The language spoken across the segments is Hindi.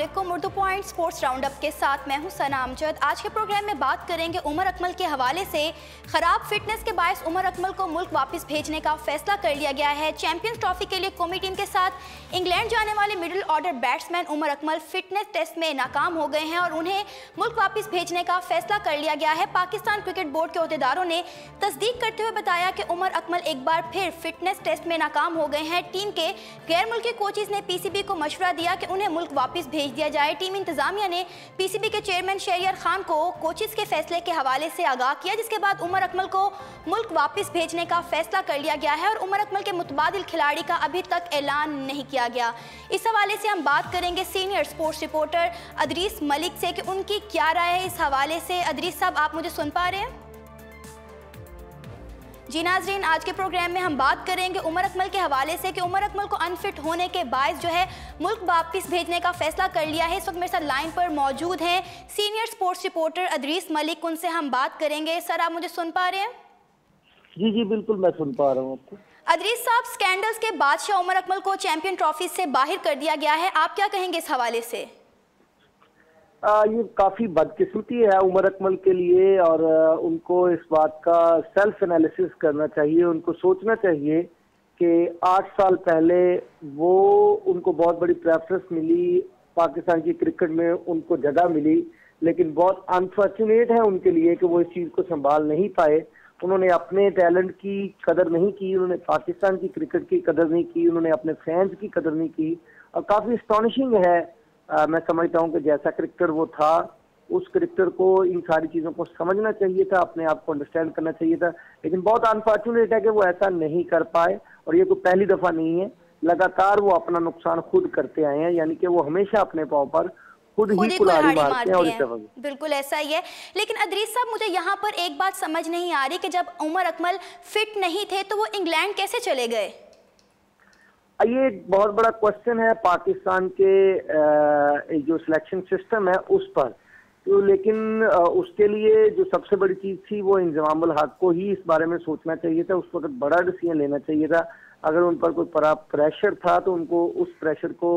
अस्सलामुअलैकुम। Urdu point sports round up के साथ मैं हूं सना अमजद। आज के प्रोग्राम में बात करेंगे उमर अकमल के हवाले से। खराब फिटनेस के बायस उमर अकमल को मुल्क वापस भेजने का फैसला कर लिया गया है। चैंपियंस ट्रॉफी के लिए कौमी टीम के साथ इंग्लैंड जाने वाले middle order batsman Umar Akmal fitness test में नाकाम हो गए हैं और उन्हें मुल्क वापस भेजने का फैसला कर लिया गया है। पाकिस्तान क्रिकेट बोर्ड के अहदेदारों ने तस्दीक करते हुए बताया कि उमर अकमल एक बार फिर फिटनेस टेस्ट में नाकाम हो गए हैं। टीम के गैर मुल्की कोचेज ने पीसीबी को मशवरा दिया कि उन्हें मुल्क वापस भेज दिया जाए। टीम इंतजामिया ने पीसीबी के चेयरमैन शहरियार खान को कोचेज के फैसले के हवाले से आगाह किया, जिसके बाद उमर अकमल को मुल्क वापस भेजने का फैसला कर लिया गया है और उमर अकमल के मुतबादिल खिलाड़ी का अभी तक ऐलान नहीं किया गया। इस हवाले से हम बात करेंगे senior sports reporter Adris Malik से कि उनकी क्या राय है इस हवाले से। अदरीस साहब, आप मुझे सुन पा रहे हैं? जी नाजरीन, आज के प्रोग्राम में हम बात करेंगे उमर अकमल के हवाले से कि उमर अकमल को अनफिट होने के बायस जो है मुल्क वापस भेजने का फैसला कर लिया है। इस वक्त मेरे साथ लाइन पर मौजूद हैं senior sports reporter Adris Malik, उनसे हम बात करेंगे। सर, आप मुझे सुन पा रहे हैं? जी जी बिल्कुल, मैं सुन पा रहा हूँ आपको। अदरीस साहब, स्कैंडल्स के बादशाह उमर अकमल को चैंपियन ट्रॉफी से बाहर कर दिया गया है, आप क्या कहेंगे इस हवाले से? ये काफी बदकिस्मती है उमर अकमल के लिए और उनको इस बात का सेल्फ एनालिसिस करना चाहिए। उनको सोचना चाहिए कि 8 साल पहले वो उनको बहुत बड़ी प्रेफरेंस मिली, पाकिस्तान की क्रिकेट में उनको जगह मिली, लेकिन बहुत अनफॉर्चुनेट है उनके लिए कि वो इस चीज को संभाल नहीं पाए। उन्होंने अपने टैलेंट की कदर नहीं की, उन्होंने पाकिस्तान की क्रिकेट की कदर नहीं की, उन्होंने अपने फैंस की कदर नहीं की। और काफी एस्टॉनिशिंग है, मैं समझता हूँ कि जैसा क्रिकेटर वो था, उस क्रिकेटर को इन सारी चीज़ों को समझना चाहिए था, अपने आप को अंडरस्टैंड करना चाहिए था, लेकिन बहुत अनफॉर्चुनेट है कि वो ऐसा नहीं कर पाए। और ये कोई पहली दफ़ा नहीं है, लगातार वो अपना नुकसान खुद करते आए हैं, यानी कि वो हमेशा अपने पाँव पर खुद ही कुल्हाड़ी मारते हैं। और बिल्कुल ऐसा ही है। लेकिन अदरीस साहब, मुझे यहाँ पर एक बात समझ नहीं आ रही कि जब उमर अकमल फिट नहीं थे तो वो इंग्लैंड कैसे चले गए? ये एक बहुत बड़ा क्वेश्चन है पाकिस्तान के जो सिलेक्शन सिस्टम है उस पर। तो लेकिन उसके लिए जो सबसे बड़ी चीज़ थी वो इंज़मामुल हक को ही इस बारे में सोचना चाहिए था, उस वक्त बड़ा डिसीजन लेना चाहिए था। अगर उन पर कोई प्रेशर था तो उनको उस प्रेशर को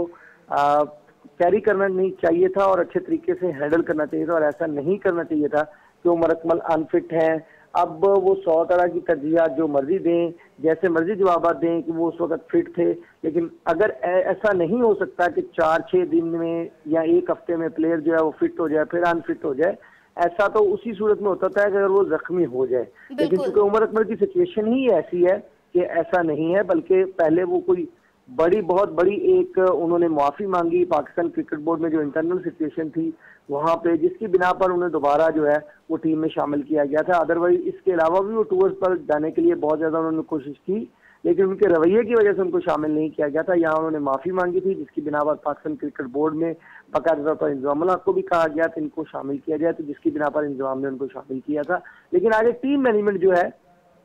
कैरी करना नहीं चाहिए था और अच्छे तरीके से हैंडल करना चाहिए था, और ऐसा नहीं करना चाहिए था कि उमर अकमल अनफिट हैं। अब वो 100 तरह की तरजीहात जो मर्जी दें, जैसे मर्जी जवाब दें कि वो उस वक्त फिट थे, लेकिन अगर ऐसा नहीं हो सकता कि 4-6 दिन में या एक हफ्ते में प्लेयर जो है वो फिट हो जाए फिर अनफिट हो जाए। ऐसा तो उसी सूरत में होता था कि अगर वो जख्मी हो जाए, लेकिन क्योंकि उमर अकमल की सिचुएशन ही ऐसी है कि ऐसा नहीं है, बल्कि पहले वो कोई बहुत बड़ी एक उन्होंने माफ़ी मांगी पाकिस्तान क्रिकेट बोर्ड में, जो इंटरनल सिचुएशन थी वहाँ पे, जिसकी बिना पर उन्हें दोबारा जो है वो टीम में शामिल किया गया था। अदरवाइज इसके अलावा भी वो टूर्स पर जाने के लिए बहुत ज़्यादा उन्होंने कोशिश की, लेकिन उनके रवैये की वजह से उनको शामिल नहीं किया गया था। यहाँ उन्होंने माफ़ी मांगी थी, जिसकी बिना पर पाकिस्तान क्रिकेट बोर्ड में बाकायदा तौर पर इंतजामुल हक को भी कहा गया था इनको शामिल किया जाए, तो जिसकी बिना पर इंतजाम ने उनको शामिल किया था। लेकिन आगे टीम मैनेजमेंट जो है,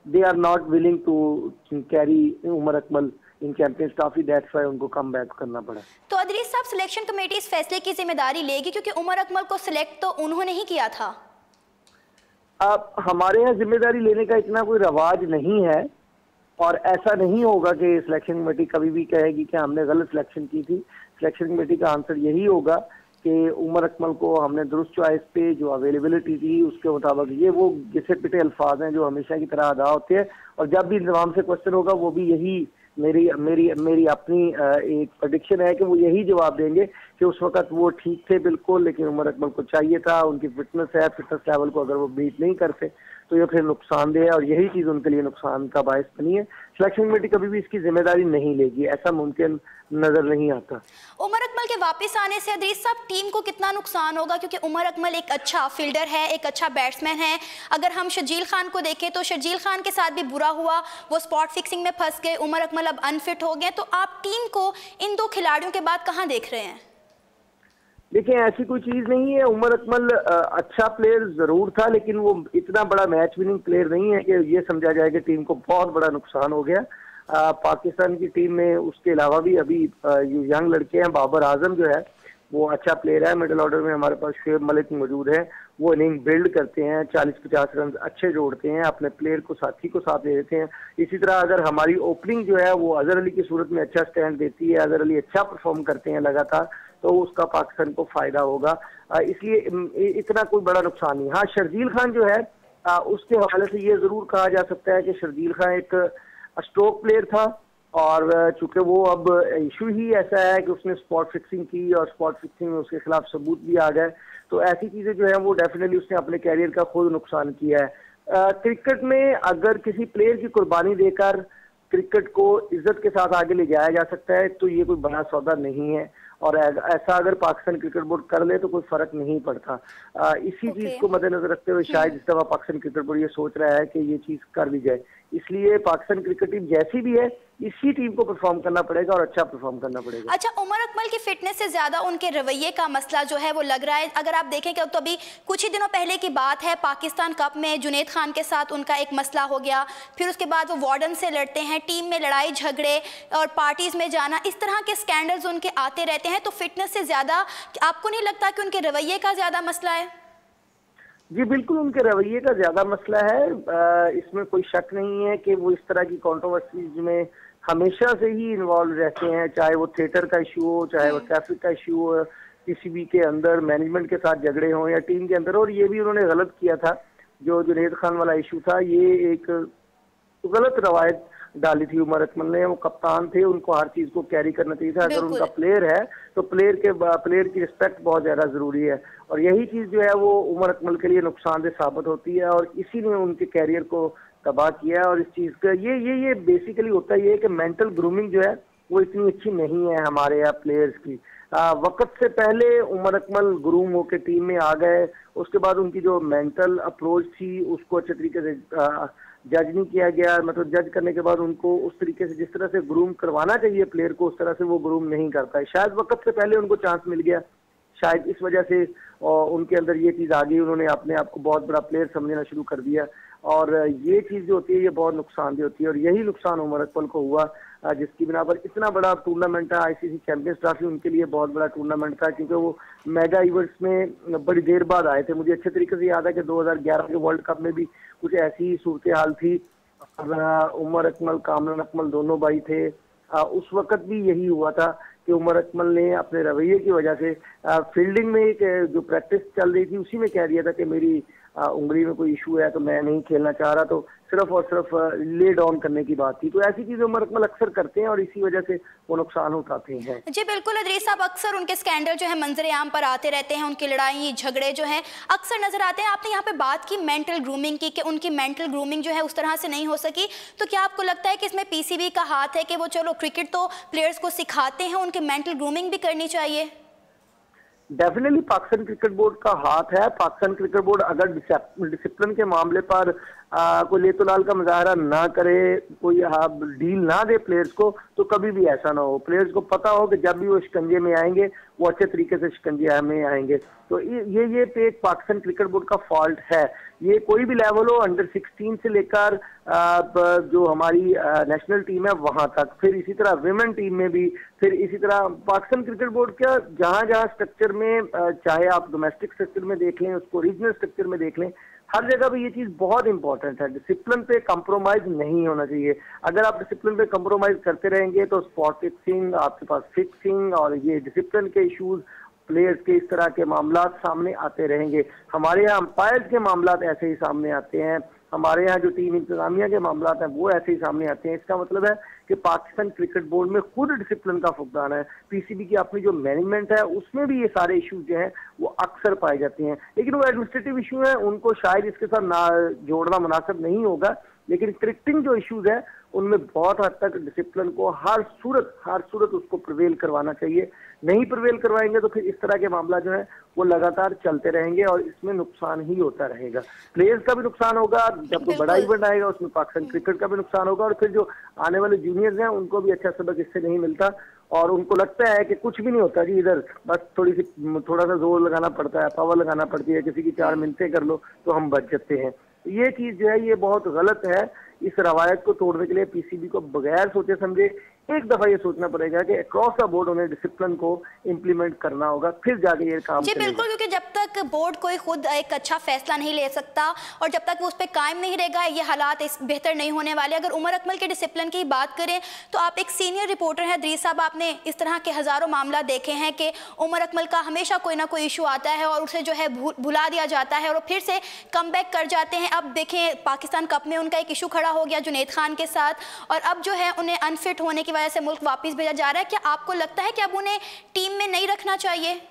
they are not willing to carry Umar Akmal in Champions Trophy, that's why उनको कम बैक करना पड़ा। तो अदरीस साहब, सिलेक्शन कमेटी इस फैसले की जिम्मेदारी लेगी क्योंकि उमर अकमल को सिलेक्ट तो उन्होंने ही किया था? अब हमारे यहाँ जिम्मेदारी लेने का इतना कोई रवाज नहीं है और ऐसा नहीं होगा कि सिलेक्शन कमेटी कभी भी कहेगी कि हमने गलत सिलेक्शन की थी। सिलेक्शन कमेटी का आंसर यही होगा कि उमर अकमल को हमने दुरुस्त चॉइस पे जो अवेलेबिलिटी थी उसके मुताबिक, ये वो घिसे पिटे अल्फाज हैं जो हमेशा की तरह अदा होते हैं, और जब भी इंतजाम से क्वेश्चन होगा वो भी यही मेरी अपनी एक प्रेडिक्शन है कि वो यही जवाब देंगे कि उस वक्त वो ठीक थे बिल्कुल, लेकिन उमर अकमल को चाहिए था, उनकी फिटनेस है, फिटनेस लेवल को अगर वो बीट नहीं करते तो ये फिर नुकसानदेह है और यही चीज़ उनके लिए नुकसान का बायस बनी है। सिलेक्शन कमेटी कभी भी इसकी जिम्मेदारी नहीं लेगी, ऐसा मुमकिन नजर नहीं आता। उमर अकमल के वापस आने से अदरीस साहब टीम को कितना नुकसान होगा, क्योंकि उमर अकमल एक अच्छा फील्डर है, एक अच्छा बैट्समैन है। अगर हम शर्जील खान को देखें तो शर्जील खान के साथ भी बुरा हुआ, वो स्पॉट फिक्सिंग में फंस गए, उमर अकमल अब अनफिट हो गए, तो आप टीम को इन 2 खिलाड़ियों के बाद कहाँ देख रहे हैं? देखिए, ऐसी कोई चीज़ नहीं है। उमर अकमल अच्छा प्लेयर ज़रूर था, लेकिन वो इतना बड़ा मैच विनिंग प्लेयर नहीं है कि ये समझा जाए कि टीम को बहुत बड़ा नुकसान हो गया। पाकिस्तान की टीम में उसके अलावा भी अभी यंग लड़के हैं, बाबर आजम जो है वो अच्छा प्लेयर है। मिडिल ऑर्डर में हमारे पास शुएब मलिक मौजूद है, वो इनिंग बिल्ड करते हैं, 40-50 रन अच्छे जोड़ते हैं, अपने प्लेयर को साथी को साथ ले लेते हैं। इसी तरह अगर हमारी ओपनिंग जो है वो अजहर अली की सूरत में अच्छा स्टैंड देती है, अजहर अली अच्छा परफॉर्म करते हैं लगातार, तो उसका पाकिस्तान को फायदा होगा। इसलिए इतना कोई बड़ा नुकसान नहीं। हाँ, शर्जील खान जो है उसके हवाले से ये जरूर कहा जा सकता है कि शर्जील खान एक स्ट्रोक प्लेयर था, और चूंकि वो अब इशू ही ऐसा है कि उसने स्पॉट फिक्सिंग की और स्पॉट फिक्सिंग में उसके खिलाफ सबूत भी आ गए, तो ऐसी चीजें जो है वो डेफिनेटली उसने अपने कैरियर का खुद नुकसान किया है। क्रिकेट में अगर किसी प्लेयर की कुर्बानी देकर क्रिकेट को इज्जत के साथ आगे ले जाया जा सकता है तो ये कोई बड़ा सौदा नहीं है, और ऐसा अगर पाकिस्तान क्रिकेट बोर्ड कर ले तो कोई फर्क नहीं पड़ता। इसी चीज को मद्देनजर रखते हुए शायद इस दफा पाकिस्तान क्रिकेट बोर्ड ये सोच रहा है कि ये चीज कर ली जाए। इसलिए पाकिस्तान क्रिकेट टीम जैसी भी है इसी टीम को परफॉर्म करना पड़ेगा और अच्छा परफॉर्म करना पड़ेगा। अच्छा, उमर अकमल की फिटनेस से ज्यादा उनके रवैये का मसला जो है वो लग रहा है। अगर आप देखें कि तो अभी कुछ ही दिनों पहले की बात है, पाकिस्तान कप में जुनैद खान के साथ उनका एक मसला हो गया, फिर उसके बाद वो वार्डन से लड़ते हैं, टीम में लड़ाई झगड़े और पार्टीज में जाना, इस तरह के स्कैंडल्स उनके आते रहते हैं। तो फिटनेस से ज्यादा आपको नहीं लगता कि उनके रवैये का ज्यादा मसला है? जी बिल्कुल, उनके रवैये का ज्यादा मसला है। इसमें कोई शक नहीं है कि वो इस तरह की कंट्रोवर्सीज में हमेशा से ही इन्वॉल्व रहते हैं, चाहे वो थिएटर का इशू हो, चाहे वो ट्रैफिक का इशू हो, पीसीबी के अंदर मैनेजमेंट के साथ झगड़े हों या टीम के अंदर। और ये भी उन्होंने गलत किया था, जो जुनैद खान वाला इशू था, ये एक गलत रवायत डाली थी उमर अकमल ने। वो कप्तान थे, उनको हर चीज को कैरी करना चाहिए था। अगर उनका प्लेयर है तो प्लेयर की रिस्पेक्ट बहुत ज्यादा जरूरी है, और यही चीज जो है वो उमर अकमल के लिए नुकसानदेह साबित होती है, और इसी ने उनके कैरियर को तबाह किया है। और इस चीज का ये बेसिकली होता ही है कि मेंटल ग्रूमिंग जो है वो इतनी अच्छी नहीं है हमारे यहाँ प्लेयर्स की। वक्त से पहले उमर अकमल ग्रूम होकर टीम में आ गए, उसके बाद उनकी जो मेंटल अप्रोच थी उसको अच्छे तरीके से जज नहीं किया गया। मतलब जज करने के बाद उनको उस तरीके से, जिस तरह से ग्रूम करवाना चाहिए प्लेयर को, उस तरह से वो ग्रूम नहीं करता है। शायद वक्त से पहले उनको चांस मिल गया, शायद इस वजह से उनके अंदर ये चीज आ गई, उन्होंने अपने आप को बहुत बड़ा प्लेयर समझना शुरू कर दिया, और ये चीज जो होती है ये बहुत नुकसानदेह होती है। और यही नुकसान उमर अकमल को हुआ, जिसकी बिना पर इतना बड़ा टूर्नामेंट था आईसीसी चैंपियंस ट्रॉफी उनके लिए बहुत बड़ा टूर्नामेंट था, क्योंकि वो मेगा इवेंट्स में बड़ी देर बाद आए थे। मुझे अच्छे तरीके से याद है कि 2011 के वर्ल्ड कप में भी कुछ ऐसी ही सूरत हाल थी। उमर अकमल, कामरान अकमल दोनों भाई थे। उस वक्त भी यही हुआ था कि उमर अकमल ने अपने रवैये की वजह से फील्डिंग में एक जो प्रैक्टिस चल रही थी उसी में कह दिया था कि मेरी उंगली में कोई इशू है तो मैं नहीं खेलना चाह रहा, तो सिर्फ और सिर्फ ले डाउन करने की बात थी। तो ऐसी चीजें उमर अकमल अक्सर करते हैं और इसी वजह से वो नुकसान उठाते हैं। जी बिल्कुल अदरीस साहब, अक्सर उनके स्कैंडल जो है मंजर आम पर आते रहते हैं, उनकी लड़ाई झगड़े जो हैं अक्सर नजर आते हैं। आपने यहाँ पे बात की मेंटल ग्रूमिंग की, कि उनकी मेंटल ग्रूमिंग जो है उस तरह से नहीं हो सकी, तो क्या आपको लगता है कि इसमें पीसीबी का हाथ है कि वो चलो क्रिकेट तो प्लेयर्स को सिखाते हैं, उनकी मेंटल ग्रूमिंग भी करनी चाहिए? डेफिनेटली पाकिस्तान क्रिकेट बोर्ड का हाथ है। पाकिस्तान क्रिकेट बोर्ड अगर डिसिप्लिन के मामले पर कोई लेतोलाल का मुजाहरा ना करे, कोई डील ना दे प्लेयर्स को, तो कभी भी ऐसा ना हो। प्लेयर्स को पता हो कि जब भी वो शिकंजे में आएंगे वो अच्छे तरीके से शिकंजे में आएंगे। तो ये पे एक पाकिस्तान क्रिकेट बोर्ड का फॉल्ट है। ये कोई भी लेवल हो, अंडर 16 से लेकर जो हमारी नेशनल टीम है वहां तक, फिर इसी तरह विमेन टीम में भी, फिर इसी तरह पाकिस्तान क्रिकेट बोर्ड का जहां जहां स्ट्रक्चर में, चाहे आप डोमेस्टिक स्ट्रक्चर में देख लें, उसको रीजनल स्ट्रक्चर में देख लें, हर जगह पे ये चीज बहुत इंपॉर्टेंट है। डिसिप्लिन पे कंप्रोमाइज नहीं होना चाहिए। अगर आप डिसिप्लिन पे कंप्रोमाइज करते रहेंगे तो स्पॉट फिक्सिंग, आपके पास फिक्सिंग और ये डिसिप्लिन के इश्यूज, प्लेयर्स के इस तरह के मामला सामने आते रहेंगे। हमारे यहाँ अंपायर्स के मामला ऐसे ही सामने आते हैं, हमारे यहाँ जो टीम इंतजामिया के मामला हैं वो ऐसे ही सामने आते हैं। इसका मतलब है कि पाकिस्तान क्रिकेट बोर्ड में खुद डिसिप्लिन का फुकदान है। पीसीबी की अपनी जो मैनेजमेंट है उसमें भी ये सारे इश्यूज जो हैं वो अक्सर पाए जाते हैं, लेकिन वो एडमिनिस्ट्रेटिव इशू है, उनको शायद इसके साथ ना जोड़ना मुनासिब नहीं होगा। लेकिन क्रिकेटिंग जो इश्यूज है उनमें बहुत हद तक डिसिप्लिन को हर सूरत उसको प्रिवेल करवाना चाहिए। नहीं प्रिवेल करवाएंगे तो फिर इस तरह के मामला जो है वो लगातार चलते रहेंगे और इसमें नुकसान ही होता रहेगा। प्लेयर्स का भी नुकसान होगा, जब तो बड़ा इवेंट आएगा उसमें पाकिस्तान क्रिकेट का भी नुकसान होगा, और फिर जो आने वाले जूनियर्स हैं उनको भी अच्छा सबक इससे नहीं मिलता, और उनको लगता है कि कुछ भी नहीं होता जी, इधर बस थोड़ा सा जोर लगाना पड़ता है, पावर लगाना पड़ती है, किसी की 4 मिनटें कर लो तो हम बच जाते हैं। ये चीज जो है ये बहुत गलत है। इस रवायत को तोड़ने के लिए पीसीबी को बगैर सोचे समझे एक दफा ये सोचना पड़ेगा कि अक्रॉस द बोर्ड उन्हें डिसिप्लिन को इम्प्लीमेंट करना होगा, फिर जाके ये काम जी बिल्कुल, क्योंकि जब तक बोर्ड कोई खुद एक अच्छा फैसला नहीं ले सकता और जब तक वो उस पर कायम नहीं रहेगा, ये हालात बेहतर नहीं होने वाले। अगर उमर अकमल के डिसिप्लिन की बात करें तो आप एक सीनियर रिपोर्टर हैं अदरीस साहब, आपने इस तरह के हज़ारों मामला देखे हैं कि उमर अकमल का हमेशा कोई ना कोई इशू आता है और उसे जो है भुला दिया जाता है और फिर से कम बैक कर जाते हैं। अब देखें पाकिस्तान कप में उनका एक इशू खड़ा हो गया जुनैद खान के साथ और अब जो है उन्हें अनफिट होने की वजह से मुल्क वापस भेजा जा रहा है। क्या आपको लगता है कि अब उन्हें टीम में नहीं रखना चाहिए?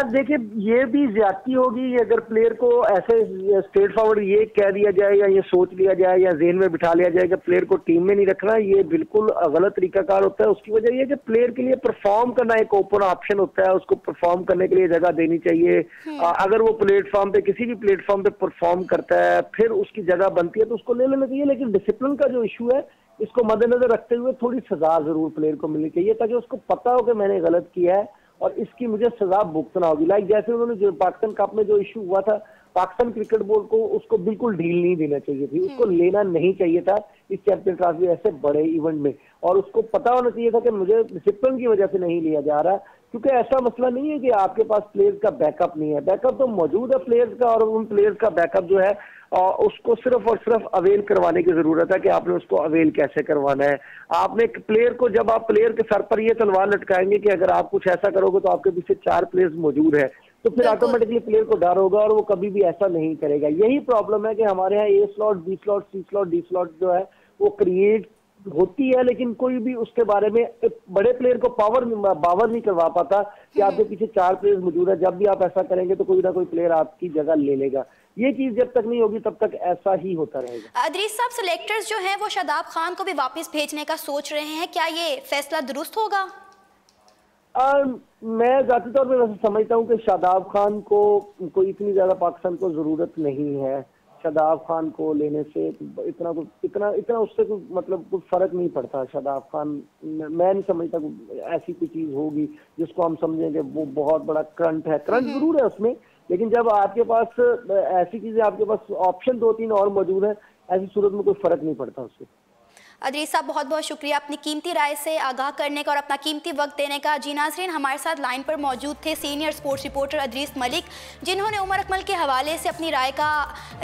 देखिए, ये भी ज्यादती होगी अगर प्लेयर को ऐसे स्ट्रेट फॉरवर्ड ये कह दिया जाए या ये सोच लिया जाए या जेहन में बिठा लिया जाए कि प्लेयर को टीम में नहीं रखना। ये बिल्कुल गलत तरीकाकार होता है। उसकी वजह ये कि प्लेयर के लिए परफॉर्म करना एक ओपन ऑप्शन होता है, उसको परफॉर्म करने के लिए जगह देनी चाहिए। अगर वो प्लेटफॉर्म पे किसी भी प्लेटफॉर्म पे परफॉर्म करता है फिर उसकी जगह बनती है तो उसको ले लेना चाहिए। लेकिन डिसिप्लिन का जो इशू है इसको मद्देनजर रखते हुए थोड़ी सजा जरूर प्लेयर को मिलनी चाहिए ताकि उसको पता हो कि मैंने गलत किया है और इसकी मुझे सजा भुगतना होगी। लाइक जैसे उन्होंने जो पाकिस्तान कप में जो इशू हुआ था, पाकिस्तान क्रिकेट बोर्ड को उसको बिल्कुल ढील नहीं देना चाहिए थी, उसको लेना नहीं चाहिए था इस चैंपियन ट्रॉफी ऐसे बड़े इवेंट में। और उसको पता होना चाहिए था कि मुझे डिसिप्लिन की वजह से नहीं लिया जा रहा, क्योंकि ऐसा मसला नहीं है कि आपके पास प्लेयर्स का बैकअप नहीं है। बैकअप तो मौजूद है प्लेयर्स का और उन प्लेयर्स का बैकअप जो है उसको सिर्फ और सिर्फ अवेल करवाने की जरूरत है कि आपने उसको अवेल कैसे करवाना है। आपने एक प्लेयर को, जब आप प्लेयर के सर पर ये तलवार लटकाएंगे कि अगर आप कुछ ऐसा करोगे तो आपके पीछे 4 प्लेयर्स मौजूद है, तो फिर ऑटोमेटिकली प्लेयर को डर होगा और वो कभी भी ऐसा नहीं करेगा। यही प्रॉब्लम है कि हमारे यहाँ ए स्लॉट, बी स्लॉट, सी स्लॉट, डी स्लॉट जो है वो क्रिएट होती है, लेकिन कोई भी उसके बारे में बड़े प्लेयर को बावर नहीं करवा पाता कि आपके पीछे 4 प्लेयर्स मौजूद है। जब भी आप ऐसा करेंगे तो कोई ना कोई प्लेयर आपकी जगह ले लेगा। ये चीज जब तक नहीं होगी तब तक ऐसा ही होता रहेगा। अदरीस साहब, सिलेक्टर्स जो हैं वो शादाब खान को भी वापस भेजने का सोच रहे हैं, क्या ये फैसला दुरुस्त होगा? मैं जाती तौर पर वैसे समझता हूँ कि शादाब खान को कोई इतनी ज्यादा पाकिस्तान को जरूरत नहीं है। शादाब खान को लेने से इतना उससे कोई मतलब कुछ फर्क नहीं पड़ता। शादाब खान, मैं नहीं समझता ऐसी कोई चीज होगी जिसको हम समझेंगे वो बहुत बड़ा करंट है। करंट जरूर है उसमें, लेकिन जब आपके पास ऐसी चीजें, आपके पास ऑप्शन 2-3 और मौजूद है, ऐसी सूरत में कोई फर्क नहीं पड़ता उससे। अदरीस साहब, बहुत बहुत शुक्रिया अपनी कीमती राय से आगाह करने का और अपना कीमती वक्त देने का। जी नाज़रीन, हमारे साथ लाइन पर मौजूद थे senior sports reporter Adris Malik, जिन्होंने उमर अकमल के हवाले से अपनी राय का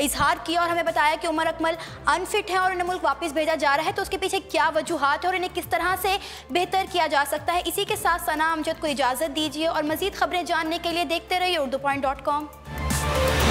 इजहार किया और हमें बताया कि उमर अकमल अनफिट है और उन्हें मुल्क वापस भेजा जा रहा है, तो उसके पीछे क्या वजूहात है और इन्हें किस तरह से बेहतर किया जा सकता है। इसी के साथ सना अमजद को इजाज़त दीजिए और मज़ीद खबरें जानने के लिए देखते रहिए urdu point.com।